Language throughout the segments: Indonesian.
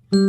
Halo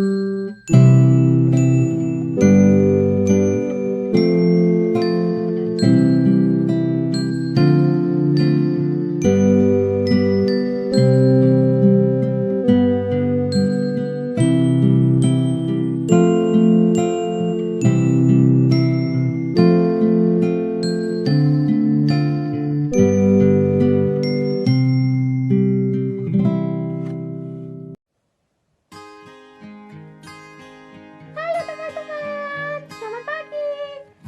teman-teman, selamat pagi.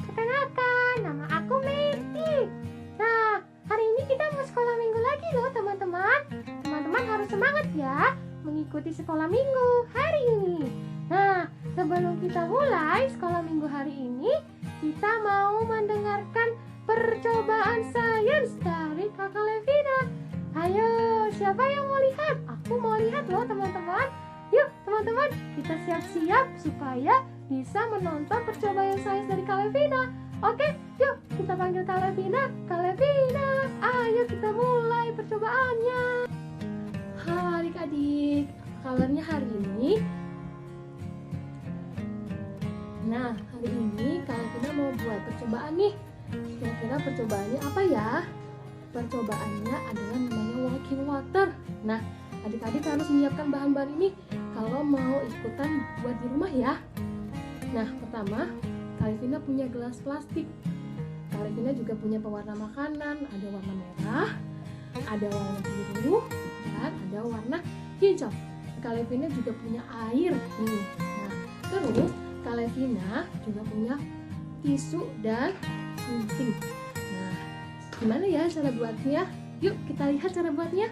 Perkenalkan, nama aku Meti. Nah, hari ini kita mau sekolah minggu lagi loh teman-teman. Teman-teman harus semangat ya mengikuti sekolah minggu hari ini. Nah, sebelum kita mulai sekolah minggu hari ini, kita mau mendengarkan percobaan sains dari Kakak Levina. Ayo, siapa yang mau lihat? Aku mau lihat loh teman-teman. Yuk teman-teman, kita siap-siap supaya bisa menonton percobaan sains dari Kak Levina. Oke, yuk kita panggil Kak Levina. Kak Levina, ayo kita mulai percobaannya. Halo adik-adik, kabarnya hari ini? Nah, hari ini Kak Levina mau buat percobaan nih. Kira-kira percobaannya apa ya? Percobaannya adalah namanya walking water. Nah, adik-adik harus menyiapkan bahan-bahan ini kalau mau ikutan buat di rumah ya. Nah, pertama, Kak Levina punya gelas plastik. Kak Levina juga punya pewarna makanan, ada warna merah, ada warna biru, dan ada warna hijau. Kak Levina juga punya air nih. Nah, terus Kak Levina juga punya tisu dan gunting. Nah, gimana ya cara buatnya? Yuk kita lihat cara buatnya.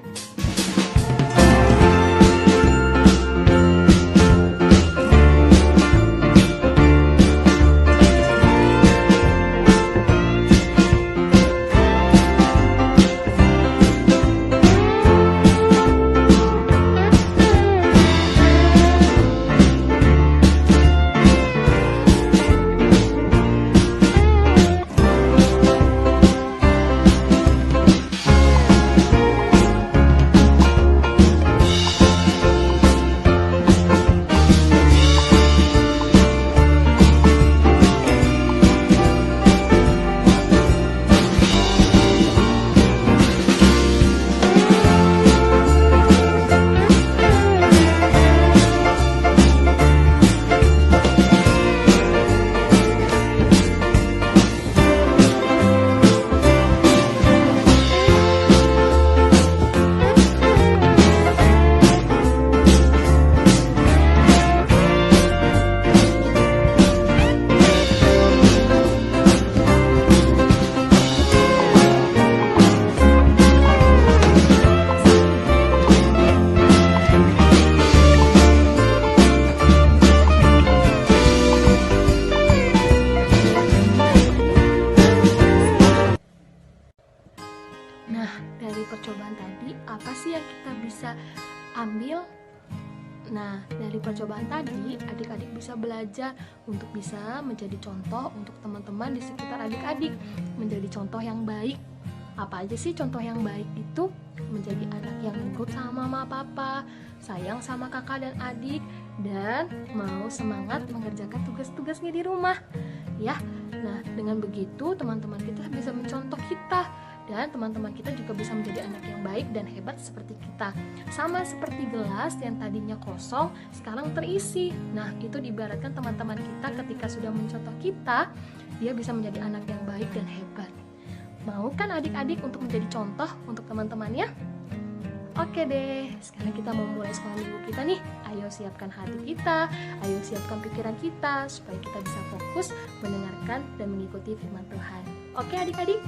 Nah, dari percobaan tadi, apa sih yang kita bisa ambil? Nah, dari percobaan tadi, adik-adik bisa belajar untuk bisa menjadi contoh untuk teman-teman di sekitar adik-adik. Menjadi contoh yang baik. Apa aja sih contoh yang baik itu? Menjadi anak yang nurut sama mama papa, sayang sama kakak dan adik, dan mau semangat mengerjakan tugas-tugasnya di rumah. Ya, nah dengan begitu teman-teman kita bisa mencontoh kita. Dan teman-teman kita juga bisa menjadi anak yang baik dan hebat seperti kita. Sama seperti gelas yang tadinya kosong, sekarang terisi. Nah, itu diibaratkan teman-teman kita ketika sudah mencontoh kita, dia bisa menjadi anak yang baik dan hebat. Mau kan adik-adik untuk menjadi contoh untuk teman-temannya? Oke deh, sekarang kita mau mulai sekolah minggu kita nih. Ayo siapkan hati kita, ayo siapkan pikiran kita, supaya kita bisa fokus mendengarkan dan mengikuti firman Tuhan. Oke adik-adik?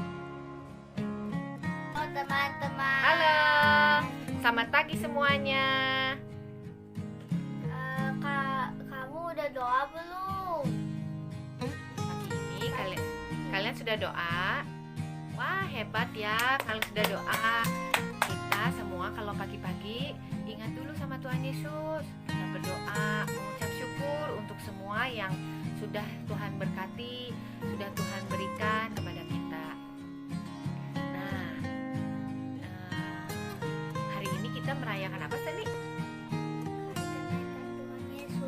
Teman-teman. Halo, selamat pagi semuanya. Kak, kamu udah doa belum? Pagi ini kalian sudah doa? Wah, hebat ya kalau sudah doa. Kita semua kalau pagi-pagi ingat dulu sama Tuhan Yesus. Kita berdoa, mengucap syukur untuk semua yang sudah Tuhan berkati, sudah Tuhan berikan kepada kita. Nah, hari ini kita merayakan apa sih, Nik? Hari kenaikan Tuhan Yesus.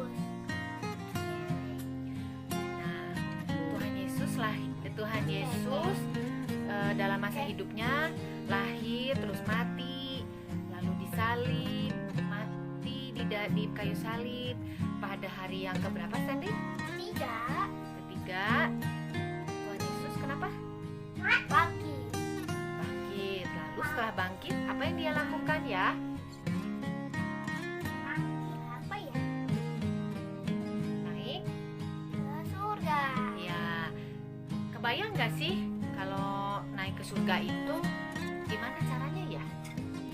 masa hidupnya lahir terus mati, lalu disalib, mati di kayu salib pada hari yang keberapa, Sandy? Ketiga. Tuhan Yesus kenapa? Bangkit. Bangkit. Lalu setelah bangkit, apa yang dia lakukan ya? Bangkit apa ya? Naik. Ke surga. Ya, kebayang gak sih kalau naik ke surga itu gimana caranya ya? Jadi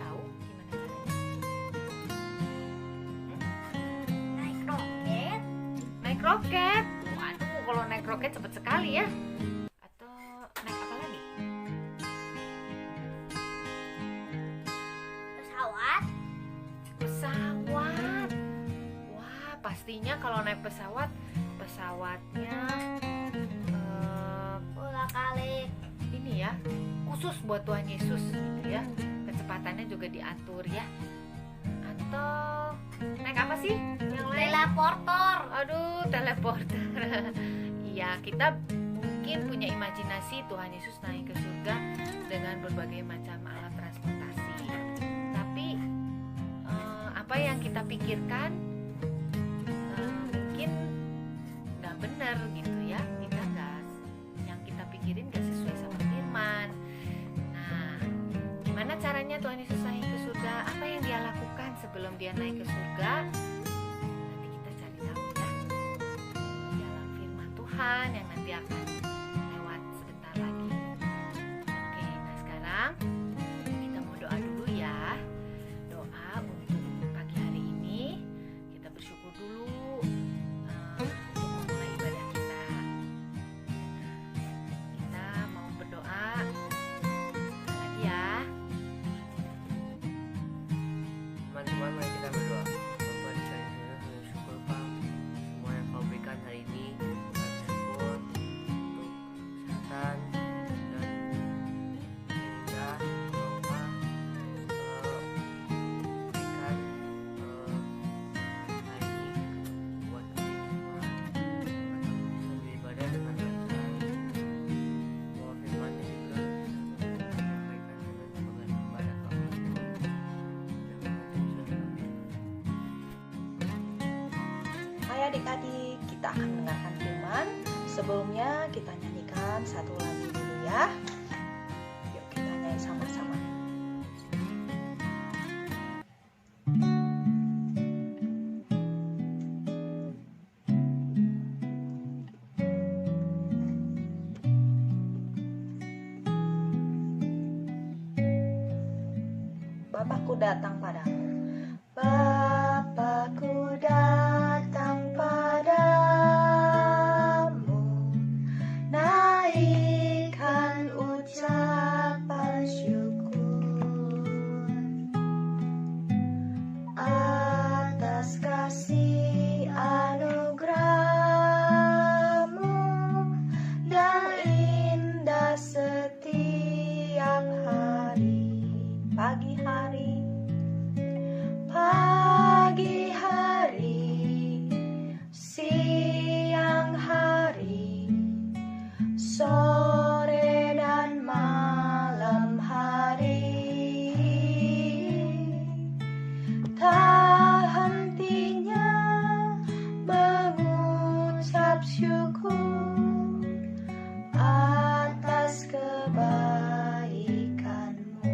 tahu gimana caranya? Naik roket. Naik roket. Waduh, kalau naik roket cepet sekali ya. Atau naik apa lagi? Pesawat. Pesawat. Wah, pastinya kalau naik pesawat, pesawatnya Ulah kali. ini ya, khusus buat Tuhan Yesus gitu ya. Kecepatannya juga diatur ya. Atau naik apa sih yang lain? Teleporter. Aduh, teleporter. Iya, kita mungkin punya imajinasi Tuhan Yesus naik ke surga dengan berbagai macam alat transportasi. Tapi apa yang kita pikirkan mungkin nggak benar gitu ya. Kita nggak, yang kita pikirin nggak sesuai sama firman. Nah, gimana caranya Tuhan Yesus naik ke surga? Apa yang dia lakukan sebelum dia naik ke surga? Nanti kita cari tahu ya dalam firman Tuhan yang nanti akan lewat sebentar lagi. Oke, nah sekarang kita mau doa dulu ya. Doa untuk pagi hari ini. Kita bersyukur dulu untuk memulai ibadah kita. Kita mau berdoa lagi ya. Teman-teman, mari kita berdoa. Bapa di surga, kami bersyukur Pak semua yang Kau berikan hari ini. Kami bersyukur untuk kesehatan dan kita Bapa berikan hari ini buat kami semua agar kami bisa beribadah dengan lancar. Bahwa firman-Nya juga bisa menyampaikan dengan sebagai ibadah kami semua. Hai adik-adik, kita akan mendengarkan firman. Sebelumnya kita nyanyikan satu lagu dulu ya. Yuk kita nyanyi sama-sama. Bapakku datang padamu. Bapakku datang padamu, naikkan ucapan syukur atas kasih anugerah-Mu yang indah setiap hari. Pagi hari, siang hari, sore dan malam hari, tak hentinya mengucap syukur atas kebaikan-Mu.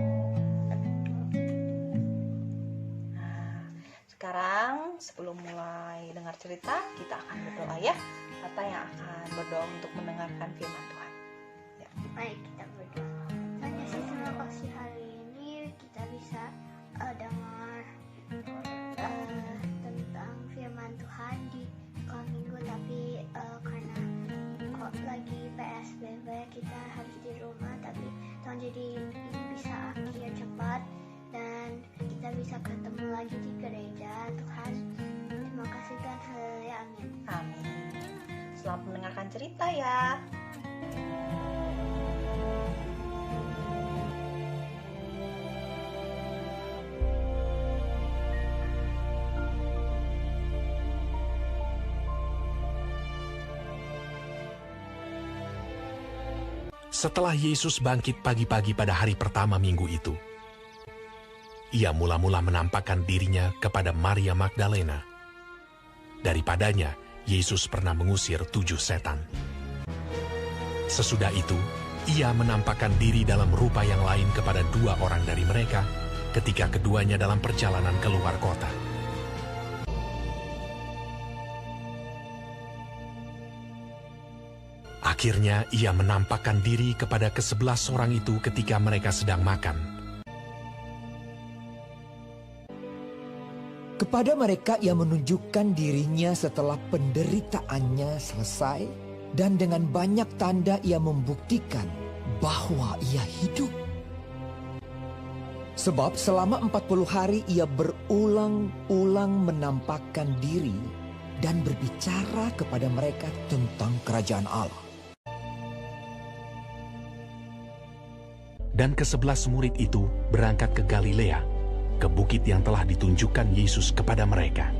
Sekarang sebelum mulai dengar cerita, kita akan berdoa ya. Kata yang akan berdoa untuk mendengarkan firman Tuhan. Ya. Mari kita berdoa. Tuhan Yesus, terima kasih hari ini kita bisa dengar tentang firman Tuhan di sekolah minggu, tapi karena kok lagi PSBB kita harus di rumah, tapi Tuhan jadi ini bisa akhir cepat dan kita bisa ketemu lagi di gereja. Tuhan, terima kasih Tuhan, haleluya, amin. Amin. Selamat mendengarkan cerita ya. Setelah Yesus bangkit pagi-pagi pada hari pertama minggu itu, ia mula-mula menampakkan dirinya kepada Maria Magdalena. Daripadanya, Yesus pernah mengusir 7 setan. Sesudah itu, ia menampakkan diri dalam rupa yang lain kepada 2 orang dari mereka ketika keduanya dalam perjalanan keluar kota. Akhirnya ia menampakkan diri kepada ke-11 orang itu ketika mereka sedang makan. Kepada mereka ia menunjukkan dirinya setelah penderitaannya selesai, dan dengan banyak tanda ia membuktikan bahwa ia hidup. Sebab selama 40 hari ia berulang-ulang menampakkan diri dan berbicara kepada mereka tentang kerajaan Allah. Dan ke-11 murid itu berangkat ke Galilea, ke bukit yang telah ditunjukkan Yesus kepada mereka.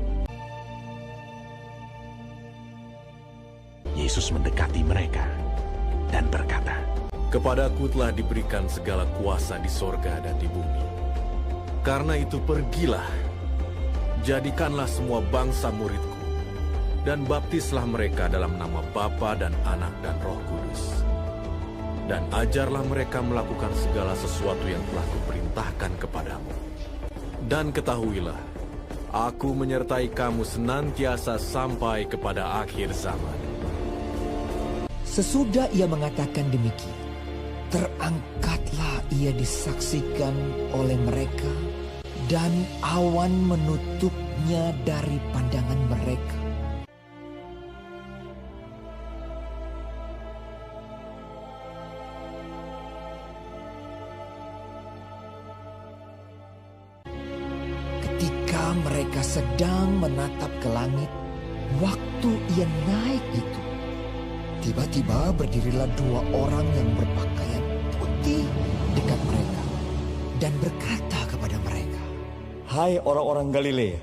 Yesus mendekati mereka dan berkata, "Kepadaku telah diberikan segala kuasa di sorga dan di bumi. Karena itu pergilah, jadikanlah semua bangsa muridku, dan baptislah mereka dalam nama Bapa dan Anak dan Roh Kudus. Dan ajarlah mereka melakukan segala sesuatu yang telah kuperintahkan kepadamu. Dan ketahuilah, aku menyertai kamu senantiasa sampai kepada akhir zaman." Sesudah ia mengatakan demikian, terangkatlah ia disaksikan oleh mereka, dan awan menutupnya dari pandangan mereka. Ketika mereka sedang menatap ke langit, waktu ia naik itu, tiba-tiba berdirilah 2 orang yang berpakaian putih dekat mereka dan berkata kepada mereka, "Hai orang-orang Galilea,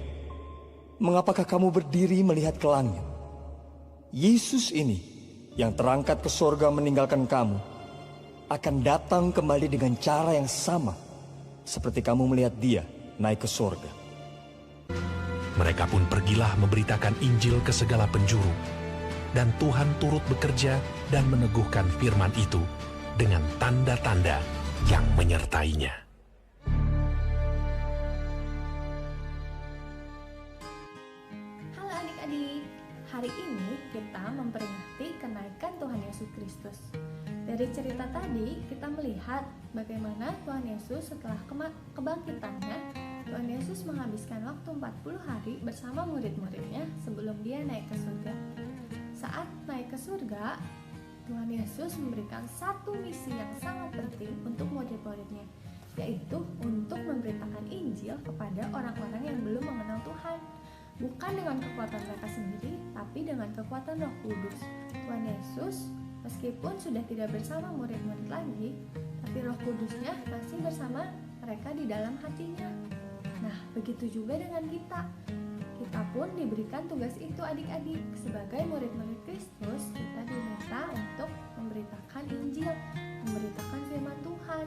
mengapakah kamu berdiri melihat ke langit? Yesus ini yang terangkat ke sorga meninggalkan kamu akan datang kembali dengan cara yang sama seperti kamu melihat dia naik ke sorga." Mereka pun pergilah memberitakan Injil ke segala penjuru, dan Tuhan turut bekerja dan meneguhkan firman itu dengan tanda-tanda yang menyertainya. Halo adik-adik, hari ini kita memperingati kenaikan Tuhan Yesus Kristus. Dari cerita tadi kita melihat bagaimana Tuhan Yesus setelah kebangkitannya, Tuhan Yesus menghabiskan waktu 40 hari bersama murid-muridnya sebelum dia naik ke surga. Saat naik ke surga, Tuhan Yesus memberikan satu misi yang sangat penting untuk murid-muridnya, yaitu untuk memberitakan Injil kepada orang-orang yang belum mengenal Tuhan. Bukan dengan kekuatan mereka sendiri, tapi dengan kekuatan Roh Kudus. Tuhan Yesus meskipun sudah tidak bersama murid-murid lagi, tapi Roh Kudusnya masih bersama mereka di dalam hatinya. Nah, begitu juga dengan kita. Kita pun diberikan tugas itu adik-adik. Sebagai murid-murid Kristus, kita diminta untuk memberitakan Injil, memberitakan firman Tuhan,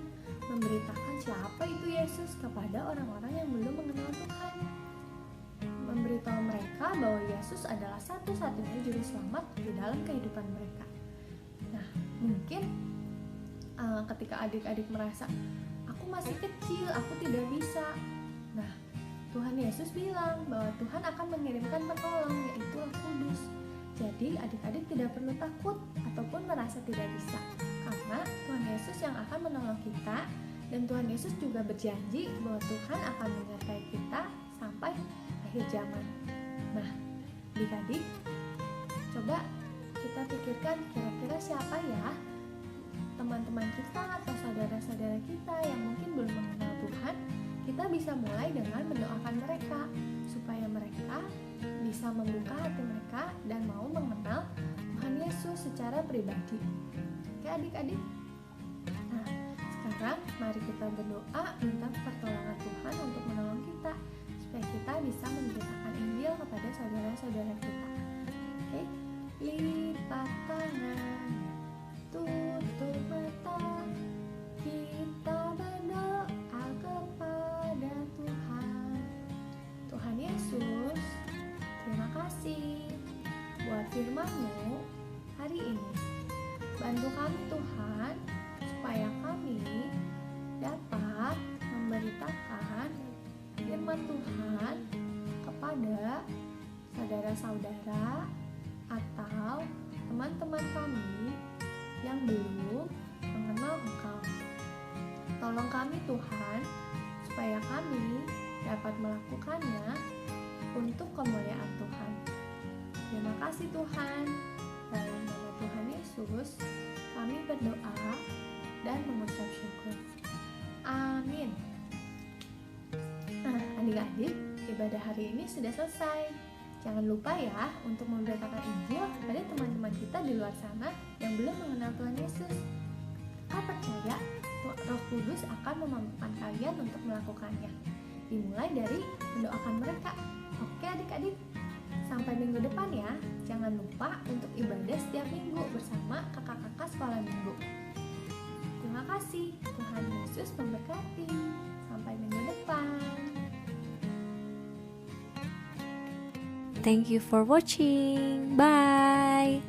memberitakan siapa itu Yesus kepada orang-orang yang belum mengenal Tuhan. Memberitahu mereka bahwa Yesus adalah satu-satunya juru selamat di dalam kehidupan mereka. Nah, mungkin ketika adik-adik merasa, aku masih kecil, aku tidak bisa. Nah, Tuhan Yesus bilang bahwa Tuhan akan mengirimkan penolong, yaitu Roh Kudus. Jadi adik-adik tidak perlu takut ataupun merasa tidak bisa, karena Tuhan Yesus yang akan menolong kita, dan Tuhan Yesus juga berjanji bahwa Tuhan akan menyertai kita sampai akhir zaman. Nah, adik-adik, coba kita pikirkan kira-kira siapa ya teman-teman kita atau saudara-saudara kita yang mungkin belum mengenal Tuhan. Kita bisa mulai dengan mendoakan mereka supaya mereka bisa membuka hati mereka dan mau mengenal Tuhan Yesus secara pribadi. Oke adik-adik? Nah, sekarang mari kita berdoa minta pertolongan Tuhan untuk menolong kita supaya kita bisa memberitakan Injil kepada saudara-saudara kita. Oke? Lipat tangan, tutup mata. Tuhan supaya kami dapat memberitakan firman Tuhan kepada saudara-saudara atau teman-teman kami yang belum mengenal Engkau. Tolong kami Tuhan, supaya kami dapat melakukannya untuk kemuliaan Tuhan. Terima kasih Tuhan. Dalam nama Tuhan Yesus, kami berdoa dan mengucap syukur. Amin. Nah, adik-adik, ibadah hari ini sudah selesai. Jangan lupa ya untuk memberitakan Injil kepada teman-teman kita di luar sana yang belum mengenal Tuhan Yesus. Kakak percaya Roh Kudus akan memampukan kalian untuk melakukannya. Dimulai dari mendoakan mereka. Oke adik-adik, sampai minggu depan ya. Jangan lupa untuk ibadah setiap minggu bersama kakak-kakak sekolah minggu. Terima kasih, Tuhan Yesus memberkati. Sampai minggu depan. Thank you for watching. Bye.